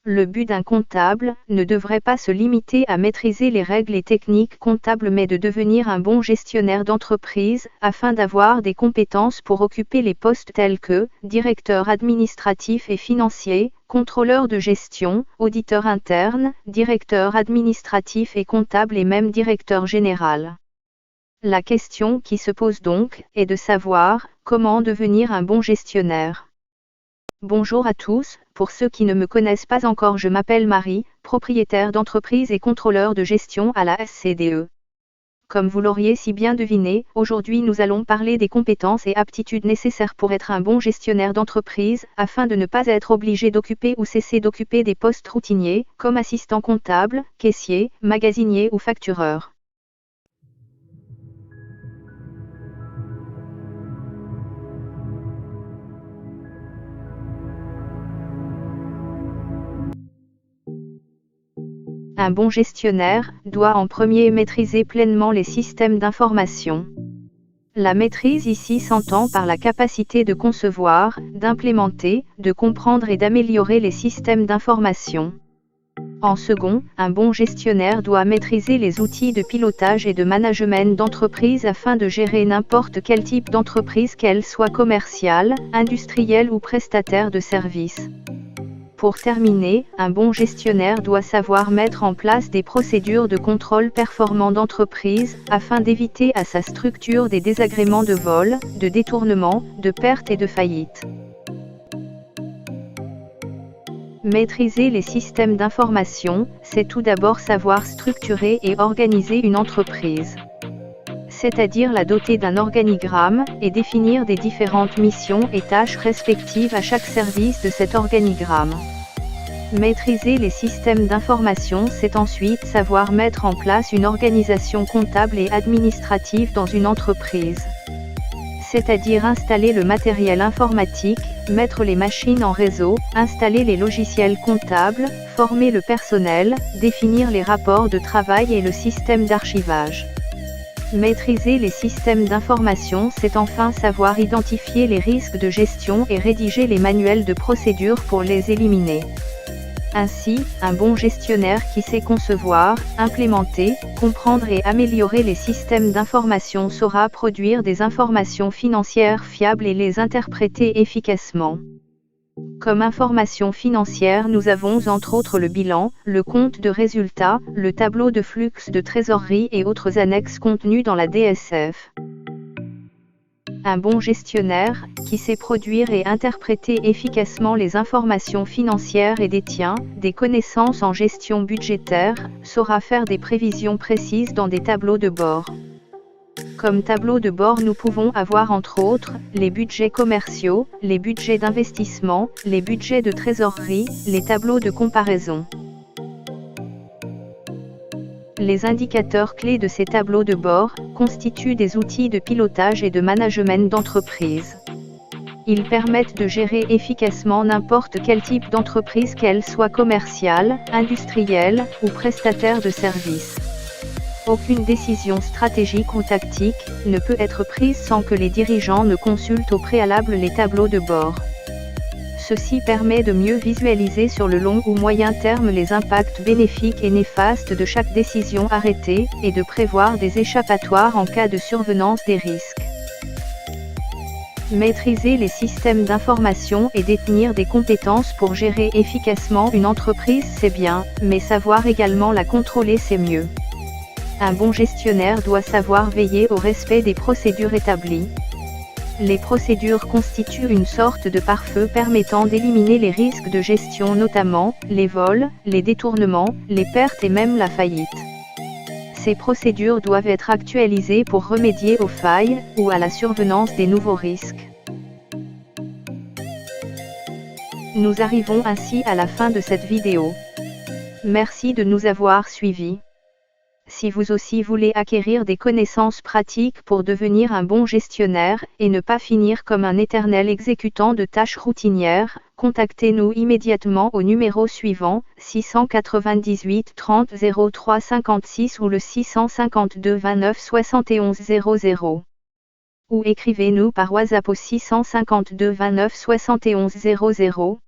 Le but d'un comptable ne devrait pas se limiter à maîtriser les règles et techniques comptables mais de devenir un bon gestionnaire d'entreprise afin d'avoir des compétences pour occuper les postes tels que directeur administratif et financier, contrôleur de gestion, auditeur interne, directeur administratif et comptable et même directeur général. La question qui se pose donc est de savoir comment devenir un bon gestionnaire. Bonjour à tous, pour ceux qui ne me connaissent pas encore, je m'appelle Marie, propriétaire d'entreprise et contrôleur de gestion à la SCDE. Comme vous l'auriez si bien deviné, aujourd'hui nous allons parler des compétences et aptitudes nécessaires pour être un bon gestionnaire d'entreprise, afin de ne pas être obligé d'occuper ou cesser d'occuper des postes routiniers, comme assistant comptable, caissier, magasinier ou factureur. Un bon gestionnaire doit en premier maîtriser pleinement les systèmes d'information. La maîtrise ici s'entend par la capacité de concevoir, d'implémenter, de comprendre et d'améliorer les systèmes d'information. En second, un bon gestionnaire doit maîtriser les outils de pilotage et de management d'entreprise afin de gérer n'importe quel type d'entreprise, qu'elle soit commerciale, industrielle ou prestataire de services. Pour terminer, un bon gestionnaire doit savoir mettre en place des procédures de contrôle performant d'entreprise, afin d'éviter à sa structure des désagréments de vol, de détournement, de perte et de faillite. Maîtriser les systèmes d'information, c'est tout d'abord savoir structurer et organiser une entreprise. C'est-à-dire la doter d'un organigramme, et définir des différentes missions et tâches respectives à chaque service de cet organigramme. Maîtriser les systèmes d'information, c'est ensuite savoir mettre en place une organisation comptable et administrative dans une entreprise. C'est-à-dire installer le matériel informatique, mettre les machines en réseau, installer les logiciels comptables, former le personnel, définir les rapports de travail et le système d'archivage. Maîtriser les systèmes d'information, c'est enfin savoir identifier les risques de gestion et rédiger les manuels de procédure pour les éliminer. Ainsi, un bon gestionnaire qui sait concevoir, implémenter, comprendre et améliorer les systèmes d'information saura produire des informations financières fiables et les interpréter efficacement. Comme information financière, nous avons entre autres le bilan, le compte de résultat, le tableau de flux de trésorerie et autres annexes contenues dans la DSF. Un bon gestionnaire, qui sait produire et interpréter efficacement les informations financières et détient des connaissances en gestion budgétaire, saura faire des prévisions précises dans des tableaux de bord. Comme tableau de bord, nous pouvons avoir entre autres les budgets commerciaux, les budgets d'investissement, les budgets de trésorerie, les tableaux de comparaison. Les indicateurs clés de ces tableaux de bord constituent des outils de pilotage et de management d'entreprise. Ils permettent de gérer efficacement n'importe quel type d'entreprise, qu'elle soit commerciale, industrielle ou prestataire de services. Aucune décision stratégique ou tactique ne peut être prise sans que les dirigeants ne consultent au préalable les tableaux de bord. Ceci permet de mieux visualiser sur le long ou moyen terme les impacts bénéfiques et néfastes de chaque décision arrêtée, et de prévoir des échappatoires en cas de survenance des risques. Maîtriser les systèmes d'information et détenir des compétences pour gérer efficacement une entreprise, c'est bien, mais savoir également la contrôler, c'est mieux. Un bon gestionnaire doit savoir veiller au respect des procédures établies. Les procédures constituent une sorte de pare-feu permettant d'éliminer les risques de gestion, notamment les vols, les détournements, les pertes et même la faillite. Ces procédures doivent être actualisées pour remédier aux failles ou à la survenance des nouveaux risques. Nous arrivons ainsi à la fin de cette vidéo. Merci de nous avoir suivis. Si vous aussi voulez acquérir des connaissances pratiques pour devenir un bon gestionnaire, et ne pas finir comme un éternel exécutant de tâches routinières, contactez-nous immédiatement au numéro suivant, 698 30 03 56 ou le 652 29 71 00. Ou écrivez-nous par WhatsApp au 652 29 71 00.